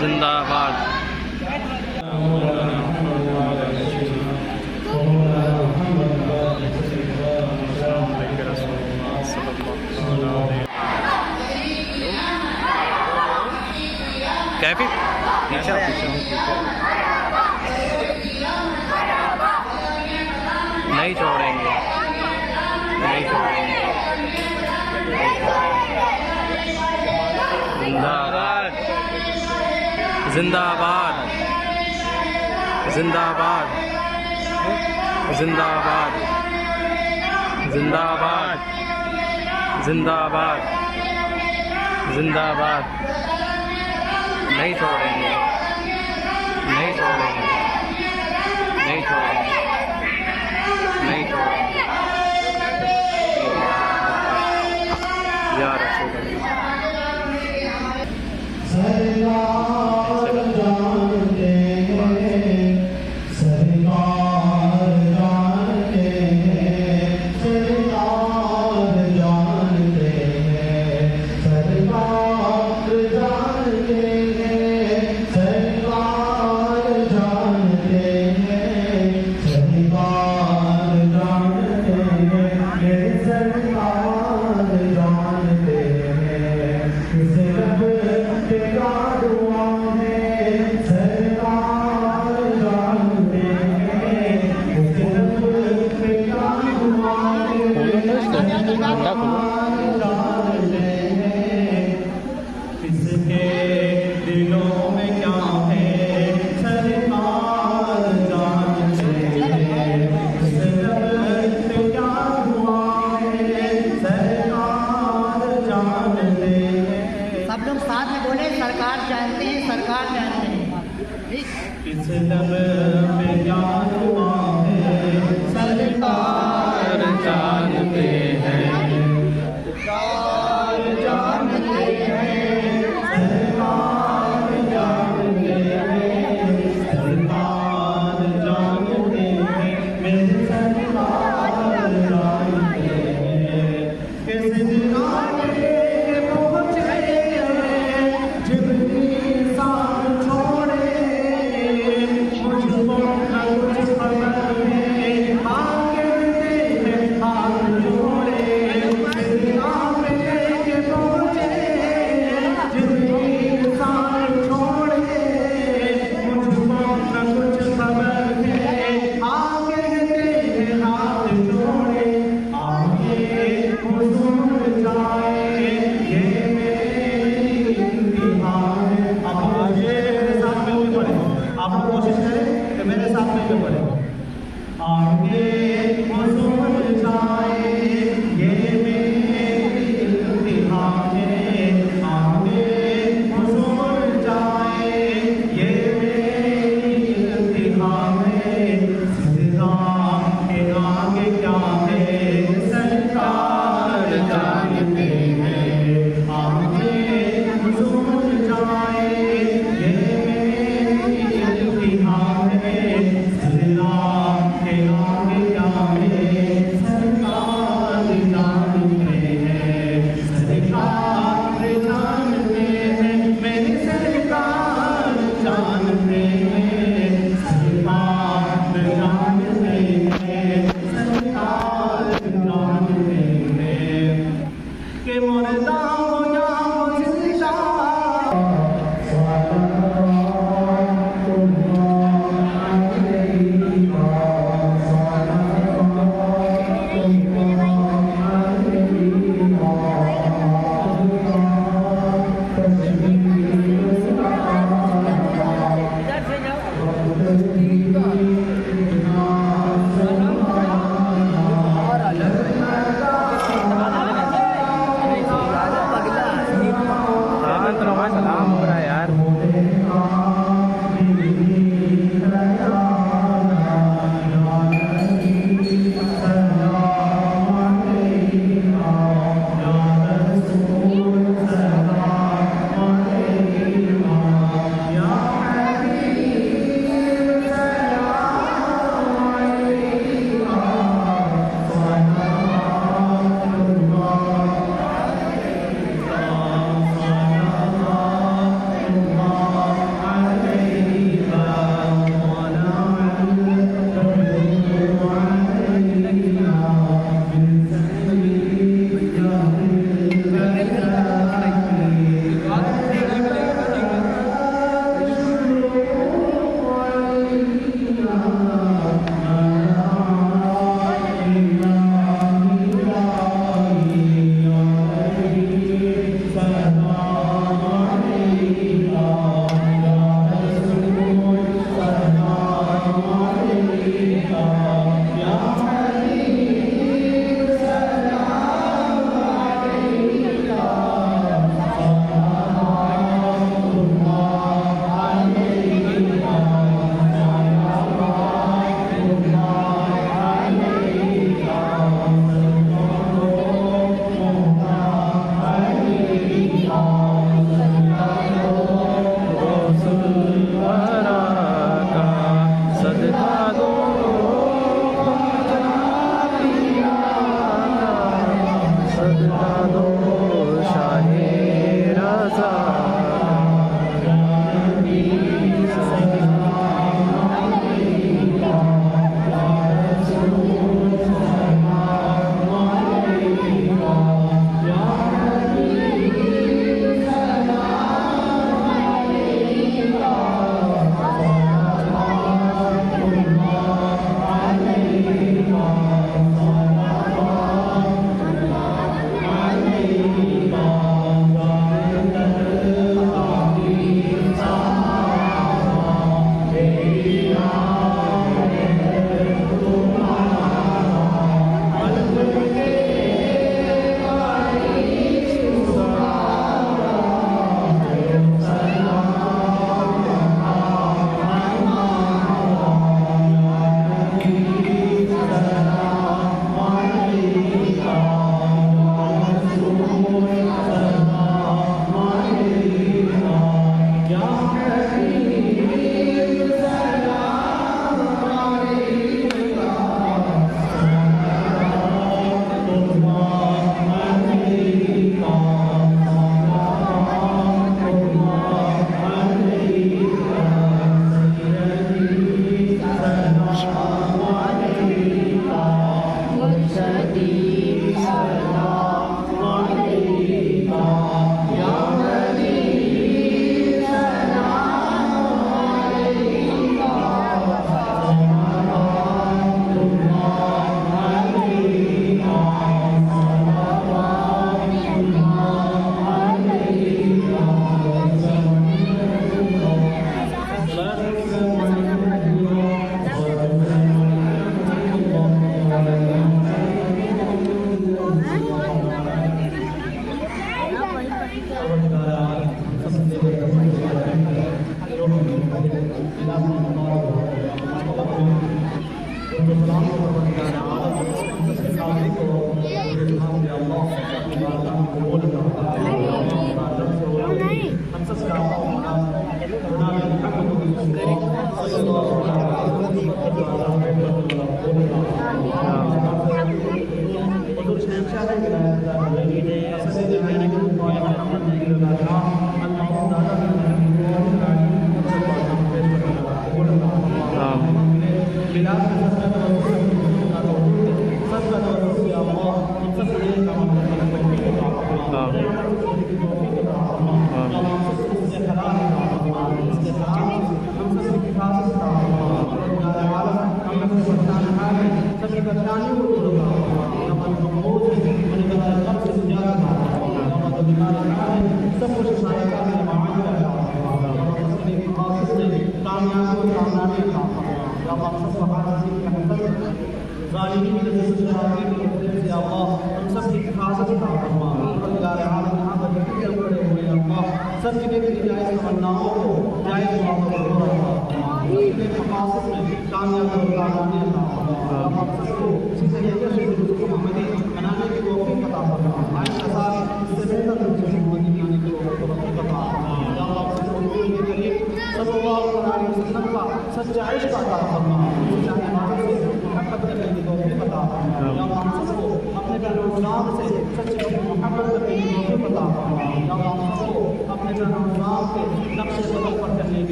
जिंदाबाद। कैफे नहीं छोड़ेंगे, नहीं छोड़ेंगे। जिंदाबाद, जिंदाबाद, जिंदाबाद, जिंदाबाद, जिंदाबाद, जिंदाबाद, जिंदाबाद। नहीं छोड़ेंगे, नहीं छोड़ेंगे, नहीं छोड़ेंगे, नहीं छोड़ेंगे। या रसूल अल्लाह। सब लोग साथ में बोले, सरकार जानते हैं, सरकार जानते हैं। ठीक। सरकार जानते हैं, सरकार जानते हैं, सरकार जानते हैं, सरकार जानते हैं, मेरी सरकार जानते हैं। किस दिन आगे पहुँच गए जितनी साथ छोड़े, मुझको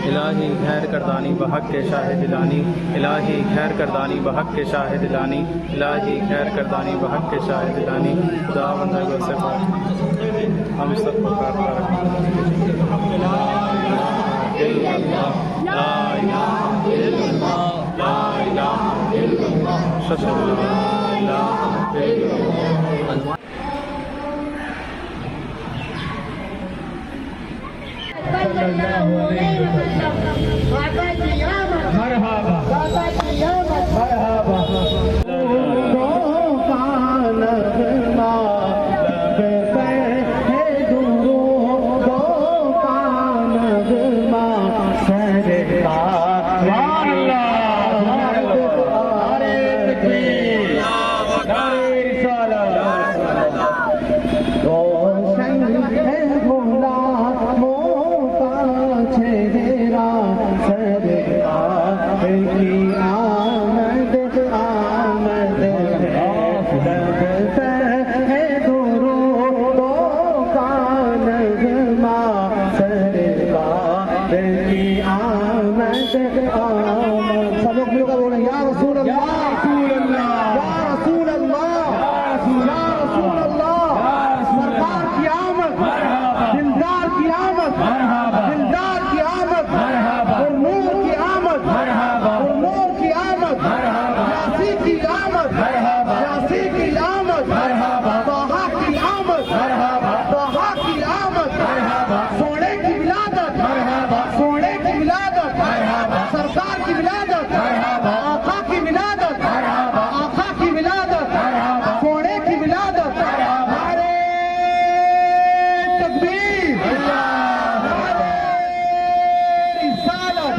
इलाही खैर करदानी बहक के शाहिद दिलानी, इलाही खैर करदानी बहक के शाहिद दिलानी, इलाही खैर करदानी बहक के शाहिद दिलानी। खुदा बंदा को से हम सबको करता रखें। ला इलाहा इल्लल्लाह, ला इलाहा इल्लल्लाह, ला इलाहा इल्लल्लाह, ला इलाहा इल्लल्लाह। रोशन है गुलामों का चेहरा आमद आमद। सब लोग मिलकर बोले या रसूल अल्लाह, या रसूल अल्लाह, या रसूल अल्लाह, या रसूल अल्लाह। सरकार की आमद, दिलदार की आमद, दिलदार की आमद, और नूर की आमद, और नूर की आमद, यासी की आमद, यासी की आमद, तोहा की आमद, तोहा की आमद, सोने की विलादत, सोने की विलादत, सरकार की विलादत, आका की विलादत, आका की विलादत, सोने की विलादत। नारे तकबीर, नारे रिसालत।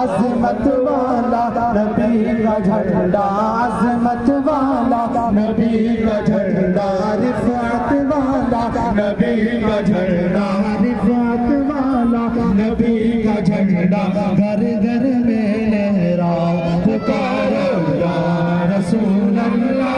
अज़मत वाला नबी का झंडा, अज़मत वाला नबी का झंडा, रिफ़अत वाला नबी का झंडा रिफ़ात वाला नबी का झंडा घर घर में लहरा पुकारो या रसूल अल्लाह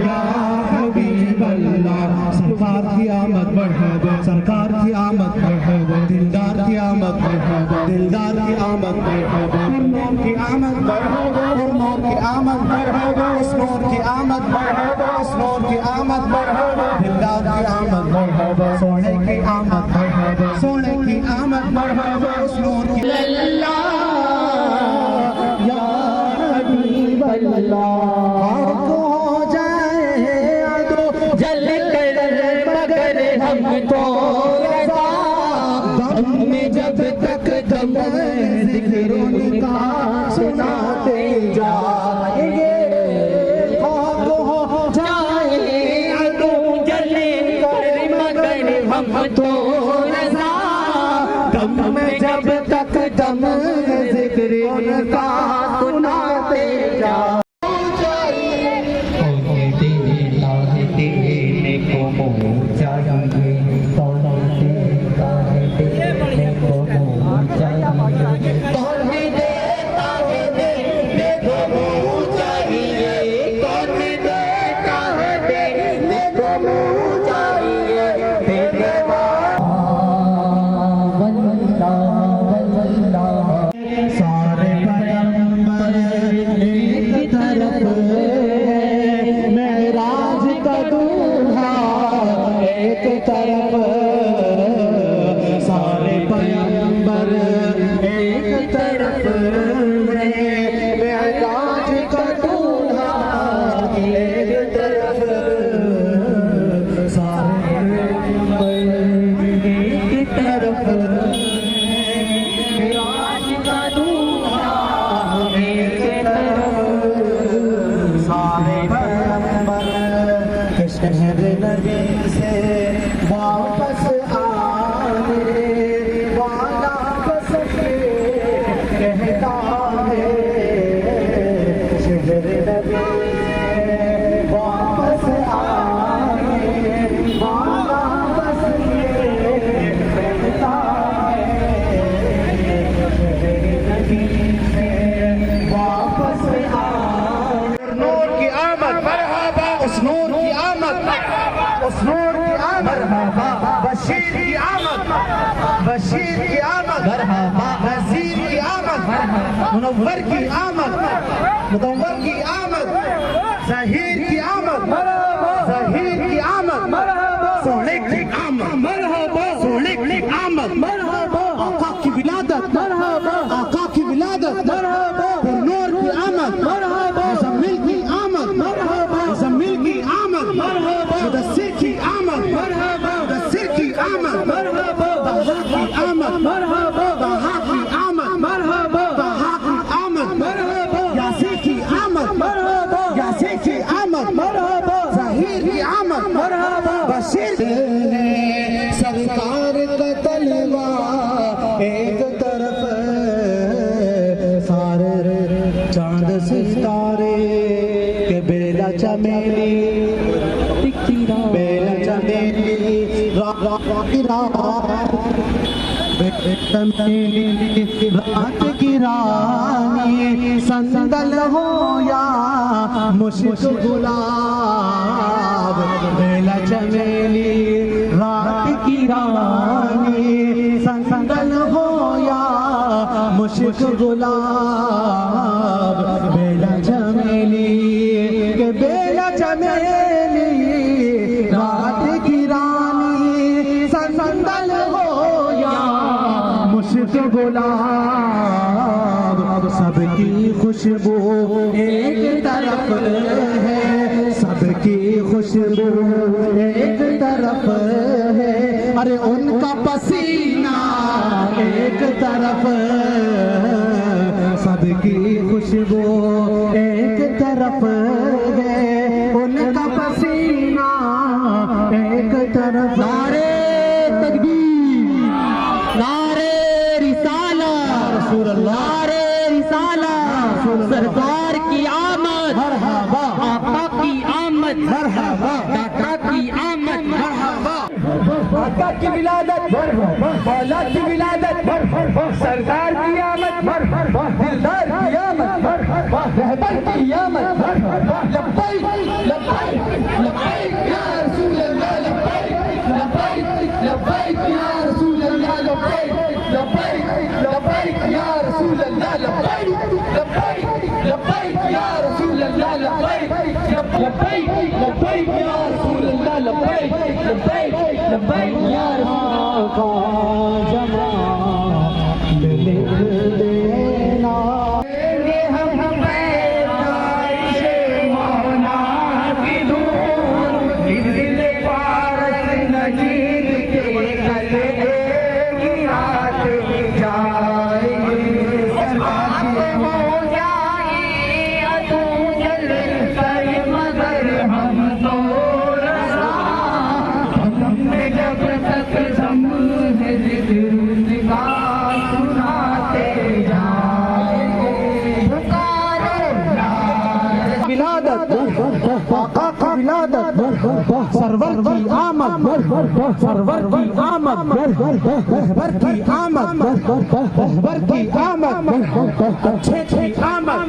या हबीब अल्लाह। सरकार की आमद मरहबा, सरकार की आमद मरहबा, दिलदार की आमद मरहबा, दिलदार की आमद मरहबा, नूर की आमद मरहबा, नूर की आमद मरहबा, उस नूर की आमद मरहबा, उस नूर की आमद मरहबा, दिलदार की आमद मरहबा, सोने की आमद मरहबा, सोने की आमद मरहबा, उस नूर की अल्लाह या हबीब अल्लाह। हो जाए आदो जल कर मगर हम तो रज़ा, दम में जब तक दम ज़िक्र उनका सुनाते जाएंगे। हो जाए आदो जल कर मगर हम तो रज़ा, दम में जब तक दम ज़िक्र उनका सुनाते जाएंगे। सारे पैगंबर एक तरफ, मेराज का दूल्हा एक तरफ, सारे पैगंबर एक तरफ, मेराज का दूल्हा एक तरफ, सारे पैगंबर एक तरफ, शहर नबी से वापस आने वाला बस कहता है। शहर नबी से वापस आने वाला बस कहता है। शहर नबी से वापस आने नूर की आमद मरहबा, उस नूर की आमद, उस नूर की आमद, बशीर की आमद, बशीर की आमद, नज़ीर की आमद, मुनव्वर की आमद, मुदव्वर की आमद, ज़हीर की आमद, ज़हीर की आमद, सोने की आमद, सोने की आमद, आका की विलादत, आका की विलादत, नूर की आमद, मुज़म्मिल की आमद, मुज़म्मिल की आमद, मुदस्सिर की आमद, मुदस्सिर की आमद, बहा की आमद, बहा की आमद, बहा की आमद, यासीन की आमद, यासीन की आमद, ज़हीर की आमद, बशीर सरकार का तलवा एक तरफ, सारे चांद सितारे के बेला चमेली, बेला चमेली रात की रानी, संदल हो या मुश्क गुलाब, बेला चमेली रात की रानी, संदल हो या मुश्क गुलाब, बेला चमेली के बेला चमेली रात की रानी, संदल हो या मुश्क गुलाब, सबकी खुशबू एक तरफ है, सबकी खुशबू एक तरफ है, अरे उनका पसीना एक तरफ, सबकी खुशबू एक तरफ है, उनका पसीना एक तरफ। नारे तकबीर, नारे रिसाला, नारे रिसाला, सरकार की आमद, आका की आमद, दाता की आमद, आका की विलादत, मौला की विलादत, सरदार की आमद, दिलदार की आमद, रहबर की आमद, लब्बैक लब्बैक लब्बैक या रसूल अल्लाह, लब्बैक लब्बैक लब्बैक या रसूल अल्लाह, लब्बैक लब्बैक लब्बैक या रसूल अल्लाह, लब्बैक लब्बैक लब्बैक या रसूल अल्लाह, लब्बैक लब्बैक लब्बैक या रसूल अल्लाह, लब्बैक लब्बैक लब्बैक या रसूल का जमा ले लेना हम पैदाइशे मौला की दूर दिल पारस नजीब के कले की रात जाएगी हो जाए अतू जल कर मगर हम तो रसा हमने जब तक समझे दिल का सुनाते जाएंगे विलादत आका की विलादत सरवर की आमद सरवर की आमद रहबर की आमद रहबर की आमद अच्छे की आमद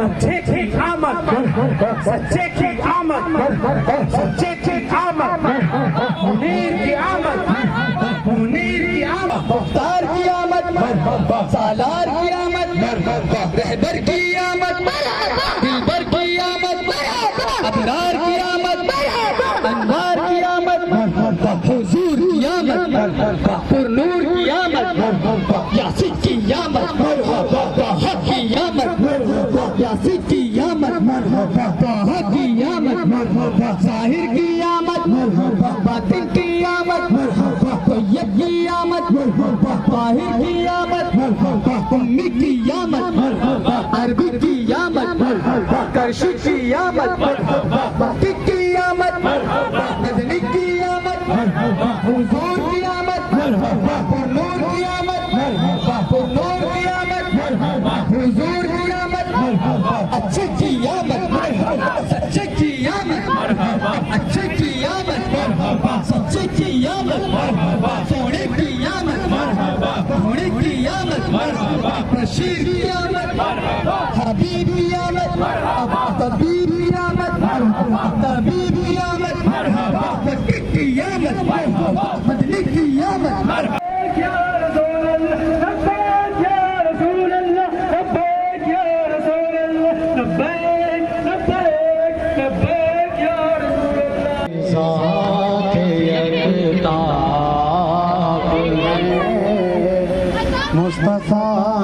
अच्छे की आमद सच्चे की आमद सच्चे की आमद मुनीर की आमद मुनीर की आमद मुख्तार की आमद सालार की आमद रहबर की आमद दिलबर की आमद अबरार की आमद अनवार की आमद हुजूर की आमद पुरनूर की आमद यासीन की आमद हक की आमद यासीन की आमद हक की आमद जाहिर की आमद बातिन की आमद तैयब की आमद ताहिर की आमद उम्मी की आमद अरबी की आमद करशी की आमद बाकी की आमद नजनी की आमद हुजूर की आमद पुरनूर की आमद पुरनूर की आमद हुजूर की आमद अच्छे की आमद सच्चे की आमद अच्छे की आमद सच्चे की आमद सोने की आमद घोड़े की आमद बशीर की आमद हबीब की आमद तबीब की आमद तबीब की आमद मक्की की आमद मदनी की आमद या रसूल अल्लाह लब्बैक या रसूल अल्लाह लब्बैक या रसूल अल्लाह लब्बैक लब्बैक लब्बैक या रसूल अल्लाह ज़ात यकता मुस्तफा